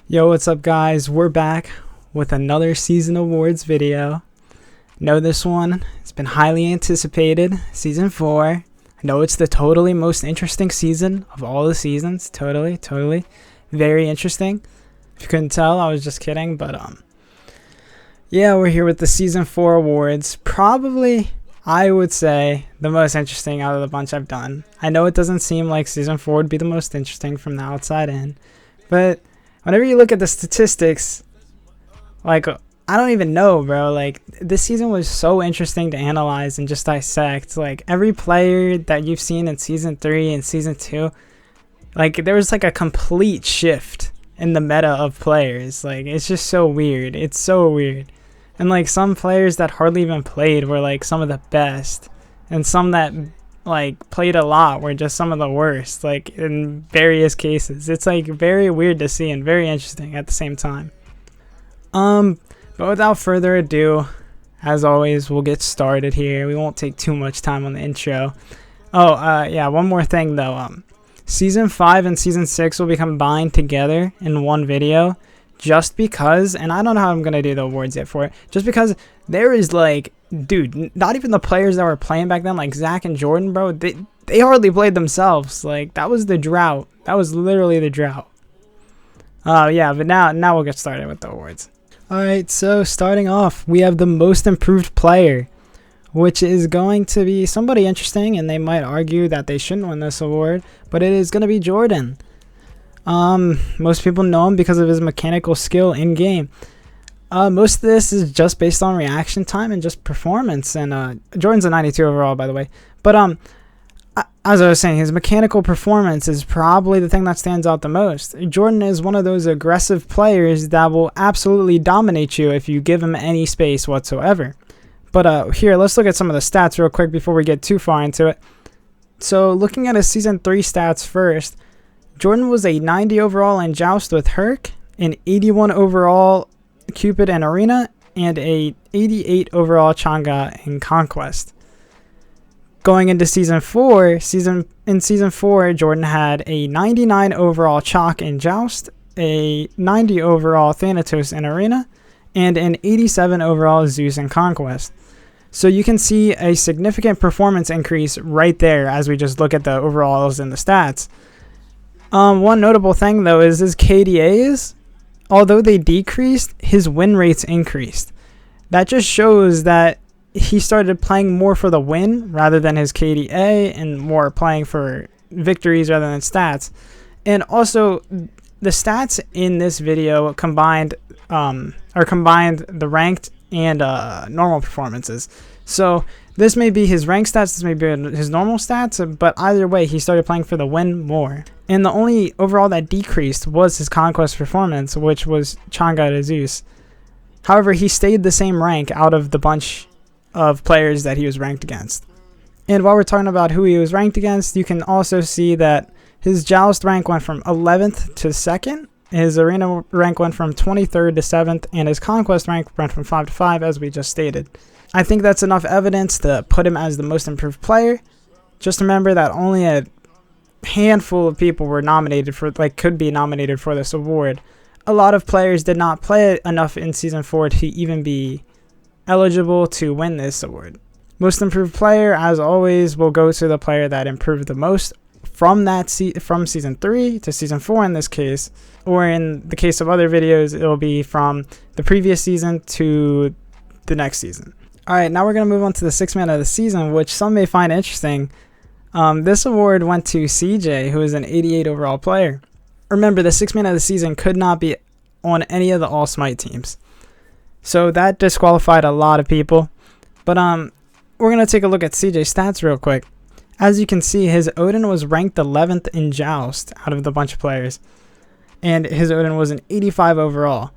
Yo, what's up guys? We're back with another season awards video. Know this one, it's been highly anticipated, season 4. I know it's the totally most interesting season of all the seasons. Totally very interesting. If you couldn't tell, I was just kidding, but yeah, we're here with the season 4 awards. Probably, I would say, the most interesting out of the bunch I've done. I know it doesn't seem like season 4 would be the most interesting from the outside in, but whenever you look at the statistics, like, I don't even know, bro. Like, this season was so interesting to analyze and just dissect. Like, every player that you've seen in season 3 and season 2, like, there was like a complete shift in the meta of players. Like, it's just so weird. It's so weird. And like, some players that hardly even played were like some of the best, and some that like played a lot were just some of the worst, like in various cases. It's like very weird to see and very interesting at the same time. But without further ado, as always, we'll get started here. We won't take too much time on the intro. Yeah, one more thing though. Season 5 and season 6 will be combined together in one video, just because, and I don't know how I'm gonna do the awards yet for it, just because there is like, dude, not even the players that were playing back then, like Zach and Jordan, bro, they hardly played themselves. Like, that was the drought. That was literally the drought. Yeah, but now we'll get started with the awards. Alright, so starting off, we have the most improved player, which is going to be somebody interesting, and they might argue that they shouldn't win this award, but it is going to be Jordan. Most people know him because of his mechanical skill in game. Most of this is just based on reaction time and just performance, and Jordan's a 92 overall, by the way. But as I was saying, his mechanical performance is probably the thing that stands out the most. Jordan is one of those aggressive players that will absolutely dominate you if you give him any space whatsoever. But here, let's look at some of the stats real quick before we get too far into it. So looking at his season 3 stats first, Jordan was a 90 overall in Joust with Herc, an 81 overall Cupid and Arena, and a 88 overall Chang'e in Conquest. Going into season 4, Jordan had a 99 overall Chalk in Joust, a 90 overall Thanatos in Arena, and an 87 overall Zeus in Conquest. So you can see a significant performance increase right there as we just look at the overalls and the stats. One notable thing though is his KDAs, although they decreased, his win rates increased. That just shows that he started playing more for the win rather than his KDA, and more playing for victories rather than stats. And also, the stats in this video combined the ranked and normal performances. So this may be his ranked stats, this may be his normal stats, but either way, he started playing for the win more. And the only overall that decreased was his Conquest performance, which was Chang'e to Zeus. However, he stayed the same rank out of the bunch of players that he was ranked against. And while we're talking about who he was ranked against, you can also see that his Joust rank went from 11th to 2nd, his Arena rank went from 23rd to 7th, and his Conquest rank went from 5 to 5, as we just stated. I think that's enough evidence to put him as the most improved player. Just remember that only a handful of people were nominated for, could be nominated for this award. A lot of players did not play enough in season 4 to even be eligible to win this award. Most improved player, as always, will go to the player that improved the most from from season 3 to season 4 in this case, or in the case of other videos, it'll be from the previous season to the next season. Alright, now we're going to move on to the 6th man of the season, which some may find interesting. This award went to CJ, who is an 88 overall player. Remember, the 6th man of the season could not be on any of the all Smite teams, so that disqualified a lot of people. But we're going to take a look at CJ's stats real quick. As you can see, his Odin was ranked 11th in Joust out of the bunch of players, and his Odin was an 85 overall.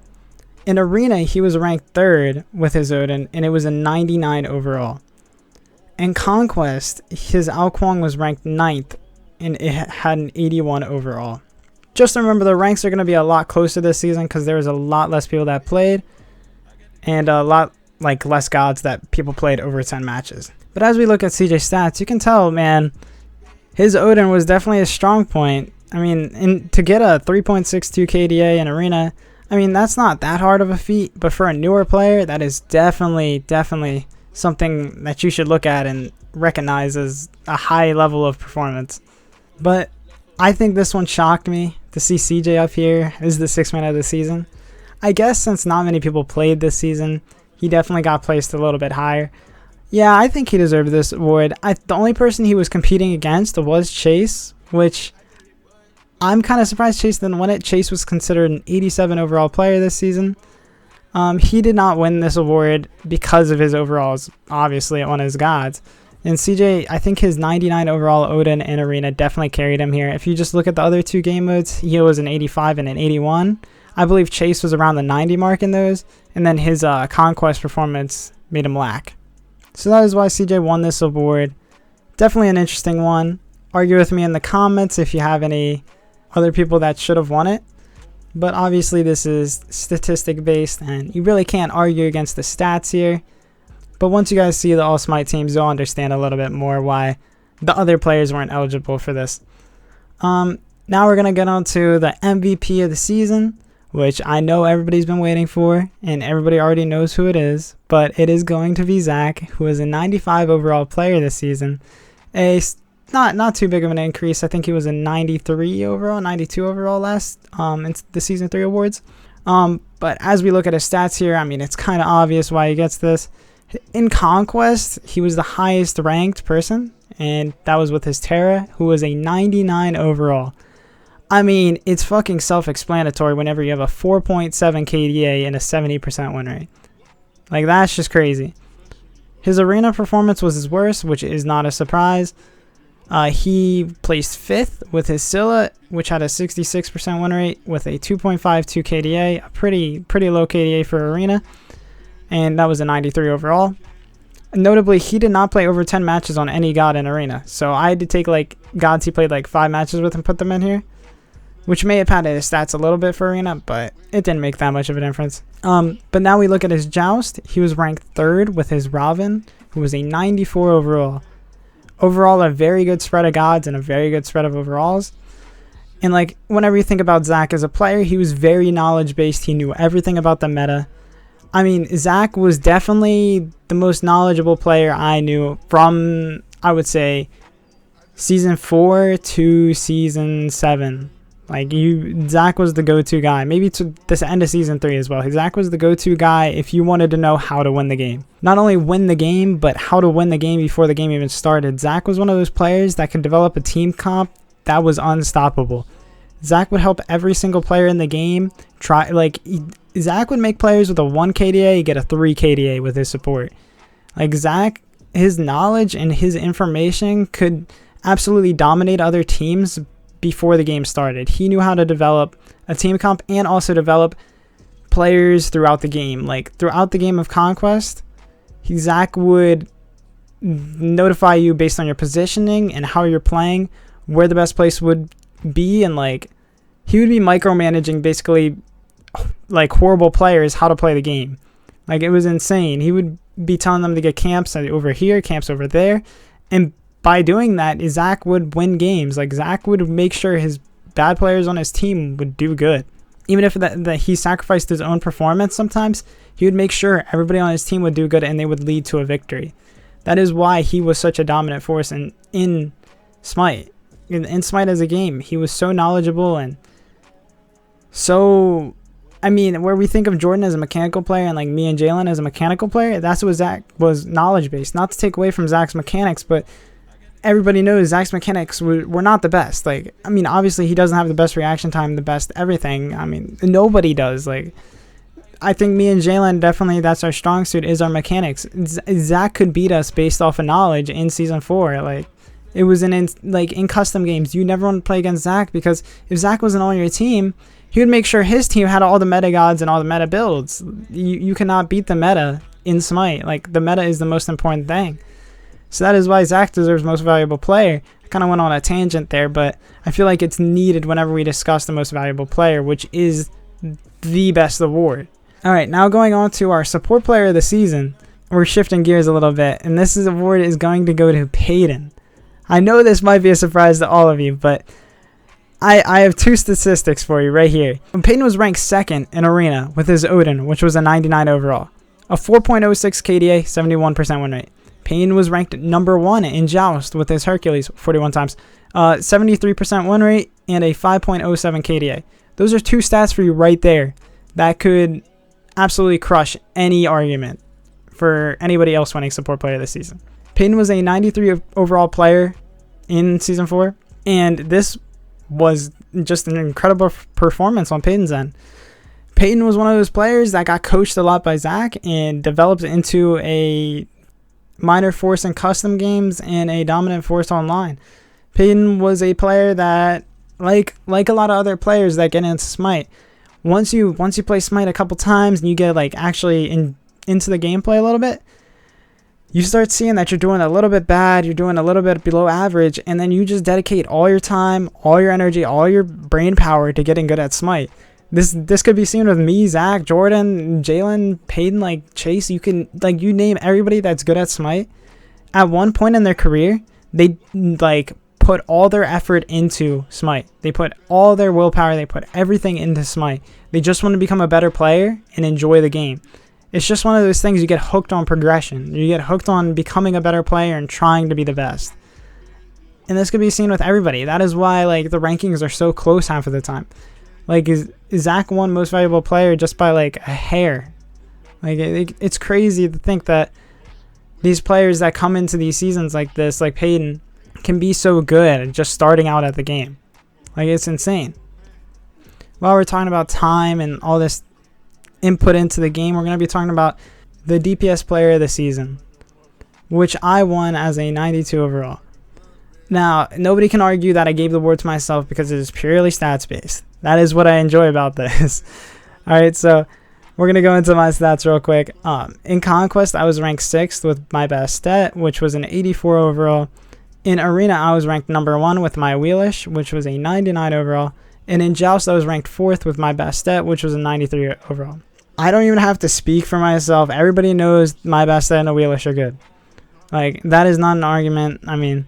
In Arena, he was ranked 3rd with his Odin, and it was a 99 overall. In Conquest, his Ao Kuang was ranked 9th, and it had an 81 overall. Just remember, the ranks are going to be a lot closer this season because there was a lot less people that played, and a lot less gods that people played over 10 matches. But as we look at CJ's stats, you can tell, man, his Odin was definitely a strong point, I mean, to get a 3.62 KDA in Arena, I mean, that's not that hard of a feat, but for a newer player, that is definitely something that you should look at and recognize as a high level of performance. But I think this one shocked me to see CJ up here as the 6th man of the season. I guess since not many people played this season, he definitely got placed a little bit higher. Yeah, I think he deserved this award. The only person he was competing against was Chase, which I'm kind of surprised Chase didn't win it. Chase was considered an 87 overall player this season. He did not win this award because of his overalls, obviously, on his gods. And CJ, I think his 99 overall Odin in Arena definitely carried him here. If you just look at the other 2 game modes, he was an 85 and an 81. I believe Chase was around the 90 mark in those, and then his Conquest performance made him lack. So that is why CJ won this award. Definitely an interesting one. Argue with me in the comments if you have any other people that should have won it. But obviously this is statistic based, and you really can't argue against the stats here. But once you guys see the all Smite teams, you'll understand a little bit more why the other players weren't eligible for this. Now we're going to get on to the MVP of the season, which I know everybody's been waiting for, and everybody already knows who it is, but it is going to be Zach, who is a 95 overall player this season. Not too big of an increase. I think he was a 93 overall, 92 overall last in the Season 3 awards. But as we look at his stats here, I mean, it's kind of obvious why he gets this. In Conquest, he was the highest ranked person, and that was with his Terra, who was a 99 overall. I mean, it's fucking self-explanatory whenever you have a 4.7 KDA and a 70% win rate. Like, that's just crazy. His Arena performance was his worst, which is not a surprise. He placed 5th with his Scylla, which had a 66% win rate with a 2.52 KDA, a pretty low KDA for Arena, and that was a 93 overall. Notably, he did not play over 10 matches on any god in Arena, so I had to take like gods he played like 5 matches with and put them in here, which may have padded his stats a little bit for Arena, but it didn't make that much of a difference. But now we look at his Joust. He was ranked 3rd with his Raven, who was a 94 overall. Overall, a very good spread of gods and a very good spread of overalls. And like, whenever you think about Zach as a player, he was very knowledge-based. He knew everything about the meta. I mean, Zach was definitely the most knowledgeable player I knew from, I would say, Season 4 to Season 7. Like, Zach was the go-to guy. Maybe to this end of Season 3 as well. Zach was the go-to guy if you wanted to know how to win the game. Not only win the game, but how to win the game before the game even started. Zach was one of those players that could develop a team comp that was unstoppable. Zach would help every single player in the game try. Like, Zach would make players with a 1 KDA get a 3 KDA with his support. Like, Zach, his knowledge and his information could absolutely dominate other teams before the game started. He knew how to develop a team comp and also develop players throughout the game. Like, throughout the game of Conquest, Zach would notify you based on your positioning and how you're playing, where the best place would be, and like, he would be micromanaging basically like horrible players how to play the game. Like, it was insane. He would be telling them to get camps over here, camps over there, and by doing that, Zach would win games. Like, Zach would make sure his bad players on his team would do good. Even if that he sacrificed his own performance sometimes, he would make sure everybody on his team would do good and they would lead to a victory. That is why he was such a dominant force in Smite. In Smite as a game, he was so knowledgeable and so... I mean, where we think of Jordan as a mechanical player and like me and Jalen as a mechanical player, that's what Zach was, knowledge-based. Not to take away from Zach's mechanics, but everybody knows Zach's mechanics were not the best. Like, I mean, obviously he doesn't have the best reaction time, the best everything. I mean, nobody does. Like, I think me and Jalen, definitely that's our strong suit, is our mechanics. Zach could beat us based off of knowledge in Season 4. Like, it was in custom games, you never want to play against Zach, because if Zach wasn't on your team, he would make sure his team had all the meta gods and all the meta builds. You cannot beat the meta in Smite. Like, the meta is the most important thing. So that is why Zach deserves most valuable player. I kind of went on a tangent there, but I feel like it's needed whenever we discuss the most valuable player, which is the best award. Alright, now going on to our support player of the season. We're shifting gears a little bit, and this award is going to go to Peyton. I know this might be a surprise to all of you, but I have two statistics for you right here. Peyton was ranked second in Arena with his Odin, which was a 99 overall. A 4.06 KDA, 71% win rate. Peyton was ranked number 1 in Joust with his Hercules 41 times. 73% win rate and a 5.07 KDA. Those are two stats for you right there that could absolutely crush any argument for anybody else winning support player this season. Peyton was a 93 overall player in Season 4, and this was just an incredible performance on Peyton's end. Peyton was one of those players that got coached a lot by Zach and developed into a minor force in custom games and a dominant force online. Peyton was a player that, like a lot of other players that get into Smite, once you play Smite a couple times and you get like actually into the gameplay a little bit, you start seeing that you're doing a little bit bad, you're doing a little bit below average, and then you just dedicate all your time, all your energy, all your brain power to getting good at Smite. This could be seen with me, Zach, Jordan, Jalen, Peyton, like Chase. You can, like, you name everybody that's good at Smite. At one point in their career, they like put all their effort into Smite. They put all their willpower, they put everything into Smite. They just want to become a better player and enjoy the game. It's just one of those things, you get hooked on progression. You get hooked on becoming a better player and trying to be the best. And this could be seen with everybody. That is why like the rankings are so close half of the time. Like, is Zach won most valuable player just by like a hair. Like it's crazy to think that these players that come into these seasons like this, like Peyton, can be so good just starting out at the game. Like, it's insane. While we're talking about time and all this input into the game, we're going to be talking about the DPS player of the season, which I won as a 92 overall. Now, nobody can argue that I gave the award to myself because it is purely stats based. That is what I enjoy about this. Alright, so we're going to go into my stats real quick. In Conquest, I was ranked 6th with my best stat, which was an 84 overall. In Arena, I was ranked number 1 with my Wheelish, which was a 99 overall. And in Joust, I was ranked 4th with my best stat, which was a 93 overall. I don't even have to speak for myself. Everybody knows my best stat and the Wheelish are good. Like, that is not an argument. I mean,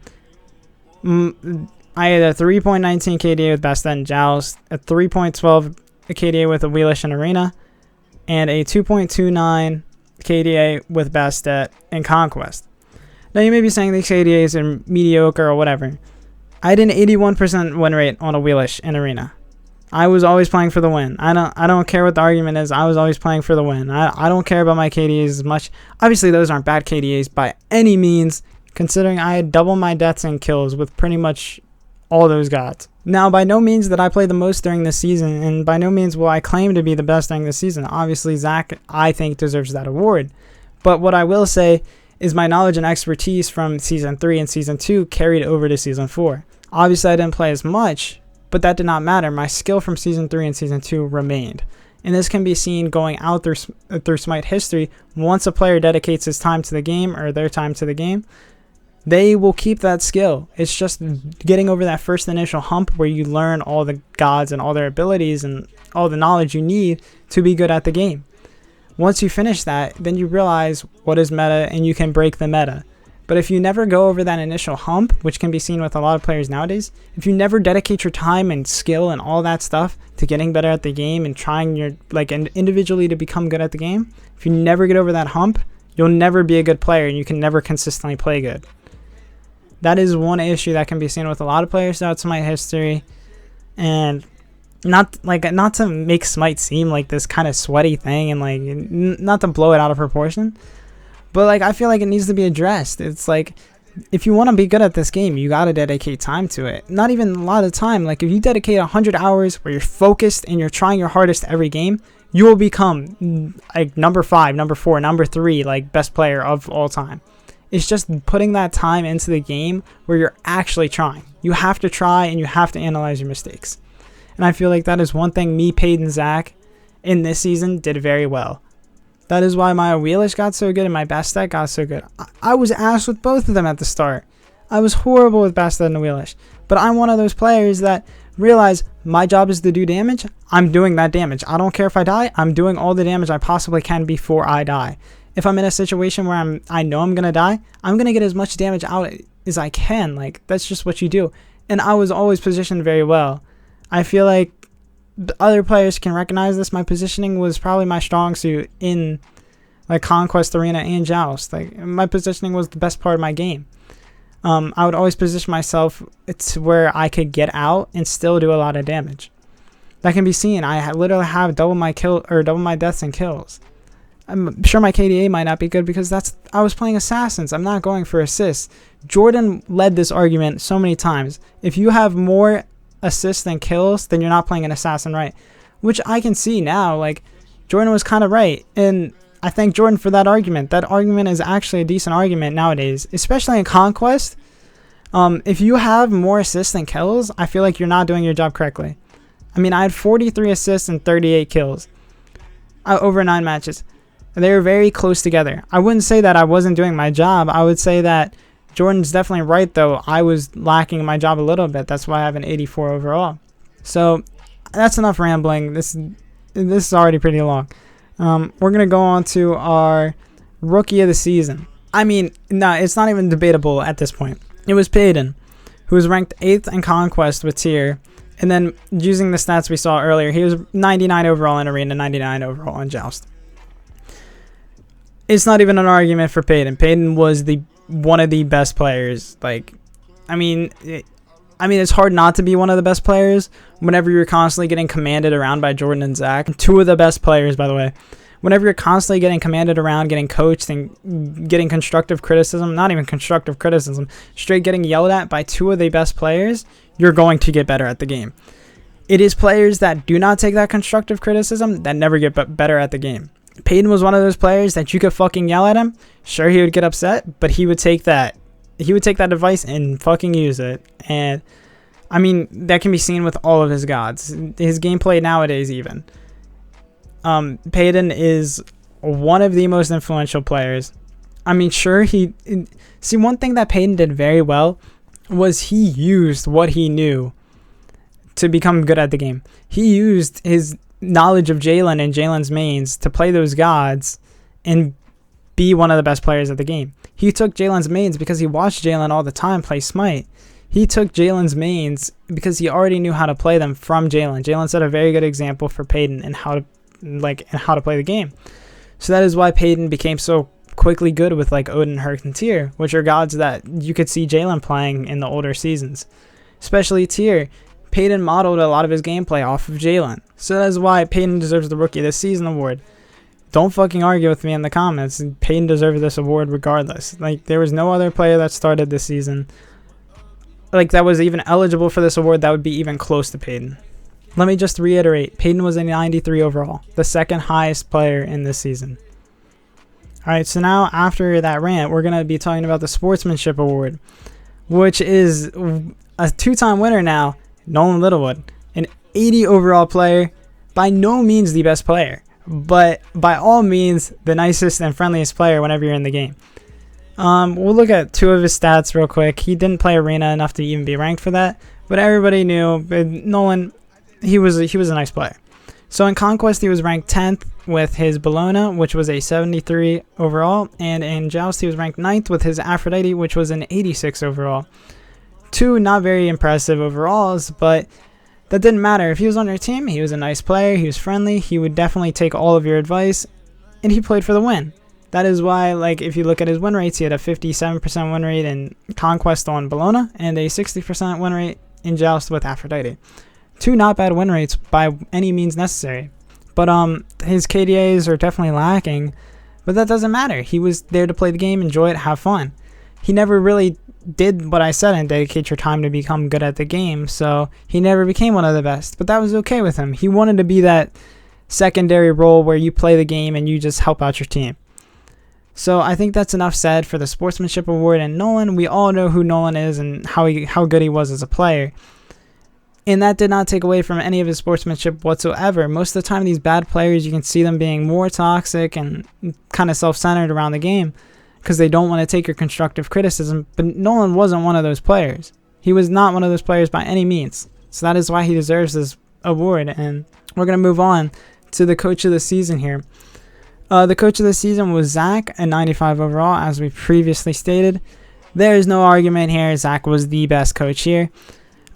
I had a 3.19 KDA with best stat in Joust, a 3.12 KDA with a Wheelish in Arena, and a 2.29 KDA with best stat in Conquest. Now, you may be saying these KDAs are mediocre or whatever. I had an 81% win rate on a Wheelish in Arena. I was always playing for the win. I don't care what the argument is. I was always playing for the win. I don't care about my KDAs as much. Obviously, those aren't bad KDAs by any means, considering I had double my deaths and kills with pretty much all those gods. Now, by no means did I play the most during this season, and by no means will I claim to be the best during this season. Obviously, Zach, I think, deserves that award. But what I will say is my knowledge and expertise from Season 3 and Season 2 carried over to Season 4. Obviously, I didn't play as much, but that did not matter. My skill from Season 3 and Season 2 remained. And this can be seen going out through Smite history. Once a player dedicates his time to the game, or their time to the game, they will keep that skill. It's just getting over that first initial hump where you learn all the gods and all their abilities and all the knowledge you need to be good at the game. Once you finish that, then you realize what is meta and you can break the meta. But if you never go over that initial hump, which can be seen with a lot of players nowadays, if you never dedicate your time and skill and all that stuff to getting better at the game and trying your individually to become good at the game, if you never get over that hump, you'll never be a good player and you can never consistently play good. That is one issue that can be seen with a lot of players throughout Smite history, and not to make Smite seem like this kind of sweaty thing and like not to blow it out of proportion, but like I feel like it needs to be addressed. It's like, if you want to be good at this game, you got to dedicate time to it. Not even a lot of time. Like, if you dedicate 100 hours where you're focused and you're trying your hardest every game, you will become like number 5, number 4, number 3, like best player of all time. It's just putting that time into the game where you're actually trying. You have to try and you have to analyze your mistakes. And I feel like that is one thing me, Peyton, Zach in this season did very well. That is why my Wheelish got so good and my best stat got so good. I was ass with both of them at the start. I was horrible with best stat and Wheelish. But I'm one of those players that realize my job is to do damage. I'm doing that damage. I don't care if I die. I'm doing all the damage I possibly can before I die. If I'm in a situation where I know I'm going to die, I'm going to get as much damage out as I can. Like, that's just what you do. And I was always positioned very well. I feel like the other players can recognize this. My positioning was probably my strong suit in like Conquest Arena and Joust. Like my positioning was the best part of my game. I would always position myself to where I could get out and still do a lot of damage. That can be seen. I literally have double my deaths and kills. I'm sure my KDA might not be good because I was playing assassins. I'm not going for assists. Jordan led this argument so many times. If you have more assists than kills, then you're not playing an assassin right, which I can see now. Like Jordan was kind of right, and I thank Jordan for that argument. That argument is actually a decent argument nowadays, especially in Conquest. If you have more assists than kills, I feel like you're not doing your job correctly. I mean, I had 43 assists and 38 kills over 9 matches. They were very close together. I wouldn't say that I wasn't doing my job. I would say that Jordan's definitely right, though. I was lacking in my job a little bit. That's why I have an 84 overall. So that's enough rambling. This is already pretty long. We're going to go on to our Rookie of the Season. I mean, no, it's not even debatable at this point. It was Payton, who was ranked 8th in Conquest with tier. And then using the stats we saw earlier, he was 99 overall in Arena, 99 overall in Joust. It's not even an argument for Payton. Payton was one of the best players. Like, I mean, it's hard not to be one of the best players whenever you're constantly getting commanded around by Jordan and Zach. 2 of the best players, by the way. Whenever you're constantly getting commanded around, getting coached, and getting constructive criticism, not even constructive criticism, straight getting yelled at by 2 of the best players, you're going to get better at the game. It is players that do not take that constructive criticism that never get better at the game. Payton was one of those players that you could fucking yell at him. Sure, he would get upset, but he would take that advice and fucking use it. And I mean, that can be seen with all of his gods. His gameplay nowadays even. Payton is one of the most influential players. I mean, sure, one thing that Payton did very well was he used what he knew to become good at the game. He used his knowledge of Jalen and Jalen's mains to play those gods and be one of the best players at the game. He took Jalen's mains because he watched Jalen all the time play Smite. He took Jalen's mains because he already knew how to play them from Jalen. Jalen set a very good example for Payton and how to play the game. So that is why Payton became so quickly good with like Odin, Herc, and Tyr, which are gods that you could see Jalen playing in the older seasons. Especially Tyr. Payton modeled a lot of his gameplay off of Jalen. So that is why Payton deserves the Rookie of the Season award. Don't fucking argue with me in the comments. Payton deserves this award regardless. Like, there was no other player that started this season like that was even eligible for this award that would be even close to Payton. Let me just reiterate, Payton was a 93 overall, the second highest player in this season. Alright, so now after that rant, we're going to be talking about the Sportsmanship Award, which is a 2-time winner now, Nolan Littlewood, an 80 overall player, by no means the best player, but by all means the nicest and friendliest player whenever you're in the game. We'll look at 2 of his stats real quick. He didn't play Arena enough to even be ranked for that, but everybody knew Nolan, he was a nice player. So in Conquest, he was ranked 10th with his Bologna, which was a 73 overall, and in Joust, he was ranked 9th with his Aphrodite, which was an 86 overall. 2 not very impressive overalls, but that didn't matter. If he was on your team, he was a nice player, he was friendly, he would definitely take all of your advice, and he played for the win. That is why, like, if you look at his win rates, he had a 57% win rate in Conquest on Bologna and a 60% win rate in Joust with Aphrodite. 2 not bad win rates by any means necessary. But his KDAs are definitely lacking, but that doesn't matter. He was there to play the game, enjoy it, have fun. He never really did what I said and dedicate your time to become good at the game, so he never became one of the best, but that was okay with him. He wanted to be that secondary role where you play the game and you just help out your team. So I think that's enough said for the Sportsmanship Award and Nolan. We all know who Nolan is and how good he was as a player. And that did not take away from any of his sportsmanship whatsoever. Most of the time, these bad players, you can see them being more toxic and kind of self-centered around the game because they don't want to take your constructive criticism. But Nolan wasn't one of those players. He was not one of those players by any means. So that is why he deserves this award. And we're going to move on to the Coach of the Season here. The Coach of the Season was Zach, a 95 overall, as we previously stated. There is no argument here. Zach was the best coach here.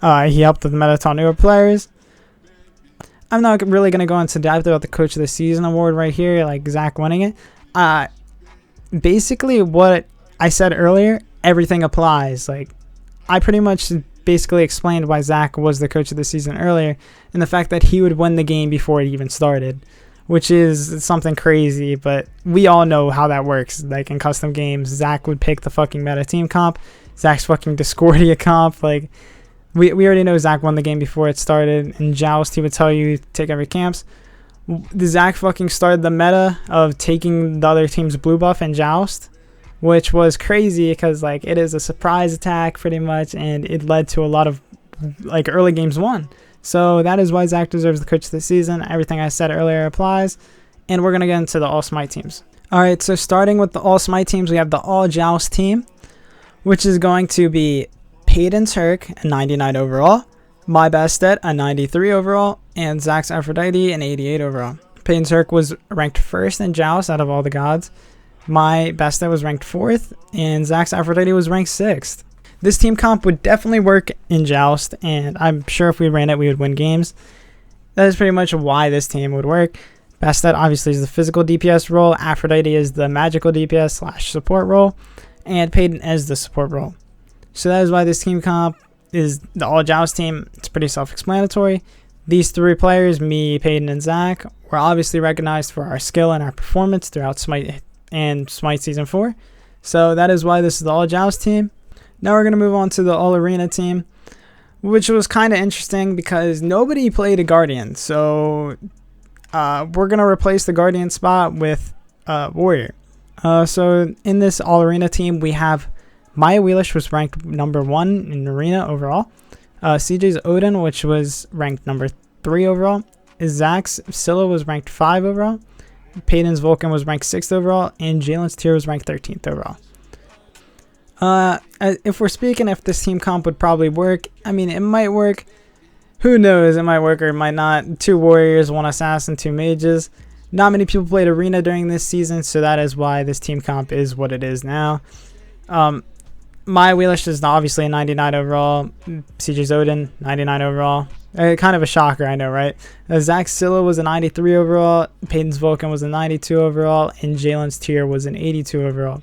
He helped with the meta newer players. I'm not really going to go into depth about the Coach of the Season award right here, like Zach winning it. Basically, what I said earlier, everything applies. Like, I pretty much basically explained why Zach was the Coach of the Season earlier, and the fact that he would win the game before it even started, which is something crazy, but we all know how that works. Like, in custom games, Zach would pick the fucking meta team comp, Zach's fucking Discordia comp. Like, we already know Zach won the game before it started. In Joust, he would tell you take every camps. Zach fucking started the meta of taking the other team's blue buff in Joust, which was crazy because, like, it is a surprise attack pretty much, and it led to a lot of, like, early games won. So that is why Zach deserves the Coach of the Season. Everything I said earlier applies, and we're going to get into the All Smite teams. Alright, so starting with the All Smite teams, we have the All Joust team, which is going to be Peyton Turk, a 99 overall, My Bastet, a 93 overall, and Zach's Aphrodite, an 88 overall. Peyton Turk was ranked first in Joust out of all the gods. My Bastet was ranked 4th, and Zach's Aphrodite was ranked 6th. This team comp would definitely work in Joust, and I'm sure if we ran it, we would win games. That is pretty much why this team would work. Bastet obviously is the physical DPS role, Aphrodite is the magical DPS / support role, and Peyton is the support role. So that is why this team comp is the All Joust team. It's pretty self-explanatory. These three players, me, Peyton, and Zach, were obviously recognized for our skill and our performance throughout Smite and Smite Season 4. So that is why this is the All Joust team. Now we're going to move on to the All Arena team, which was kind of interesting because nobody played a Guardian. So we're going to replace the Guardian spot with Warrior. So in this All Arena team, we have Maya Wheelish was ranked number 1 in Arena overall. CJ's Odin, which was ranked number 3 overall. Zach's Scylla was ranked 5 overall. Peyton's Vulcan was ranked 6th overall. And Jalen's Tyr was ranked 13th overall. If we're speaking if this team comp would probably work, I mean, it might work. Who knows? It might work or it might not. 2 Warriors, 1 Assassin, 2 Mages. Not many people played Arena during this season, so that is why this team comp is what it is now. My Wheelish is obviously a 99 overall. CJ's Odin, 99 overall. Kind of a shocker, I know, right? Zach's Scylla was a 93 overall. Peyton's Vulcan was a 92 overall. And Jalen's Tyr was an 82 overall.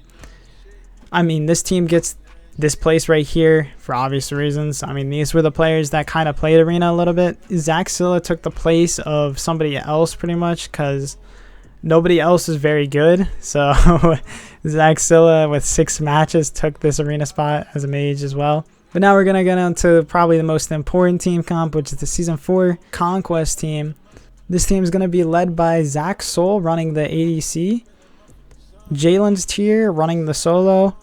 I mean, this team gets this place right here for obvious reasons. I mean, these were the players that kind of played Arena a little bit. Zach Scylla took the place of somebody else pretty much because nobody else is very good. So Zach Scylla with 6 matches took this Arena spot as a mage as well. But now we're going to get into probably the most important team comp, which is the Season 4 Conquest team. This team is going to be led by Zach Soul running the ADC, Jalen's Tyr running the solo,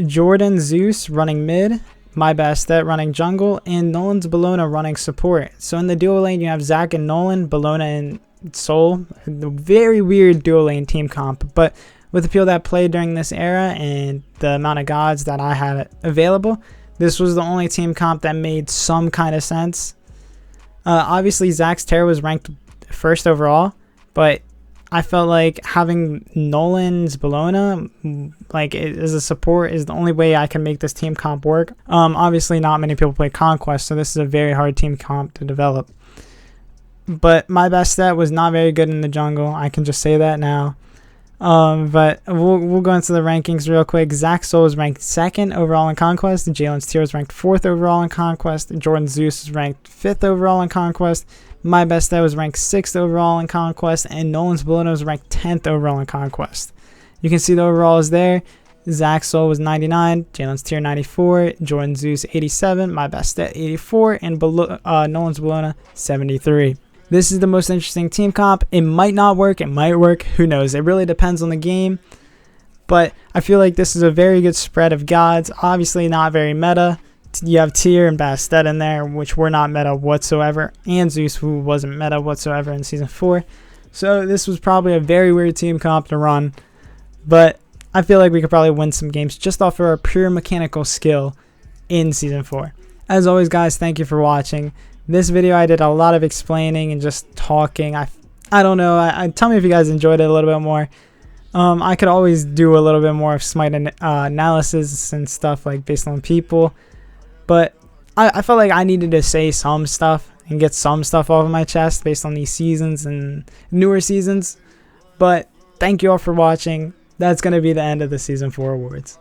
Jordan Zeus running mid, My Bastet running jungle, and Nolan's Bologna running support. So in the duo lane, you have Zach and Nolan, Bologna and Soul. A very weird duo lane team comp, but with the people that played during this era and the amount of gods that I had available, this was the only team comp that made some kind of sense. Obviously, Zach's Terror was ranked 1st overall, but I felt like having Nolan's Bologna like as a support is the only way I can make this team comp work. Obviously, not many people play Conquest, so this is a very hard team comp to develop. But My Bastet was not very good in the jungle. I can just say that now. But we'll go into the rankings real quick. Zach Soul was ranked 2nd overall in Conquest. Jalen's Tyr was ranked 4th overall in Conquest. Jordan Zeus was ranked 5th overall in Conquest. My Bastet was ranked 6th overall in Conquest. And Nolan's Bologna was ranked 10th overall in Conquest. You can see the overalls there. Zach Soul was 99, Jalen's Tyr 94, Jordan Zeus 87, My Bastet 84, and Nolan's Bologna 73. This is the most interesting team comp. It might not work. It might work. Who knows? It really depends on the game. But I feel like this is a very good spread of gods. Obviously not very meta. You have Tyr and Bastet in there, which were not meta whatsoever. And Zeus, who wasn't meta whatsoever in Season 4. So this was probably a very weird team comp to run. But I feel like we could probably win some games just off of our pure mechanical skill in Season 4. As always, guys, thank you for watching. This video I did a lot of explaining and just talking. I don't know. Tell me if you guys enjoyed it a little bit more. I could always do a little bit more of Smite analysis and stuff like based on people. But I felt like I needed to say some stuff and get some stuff off of my chest based on these seasons and newer seasons. But thank you all for watching. That's going to be the end of the Season 4 awards.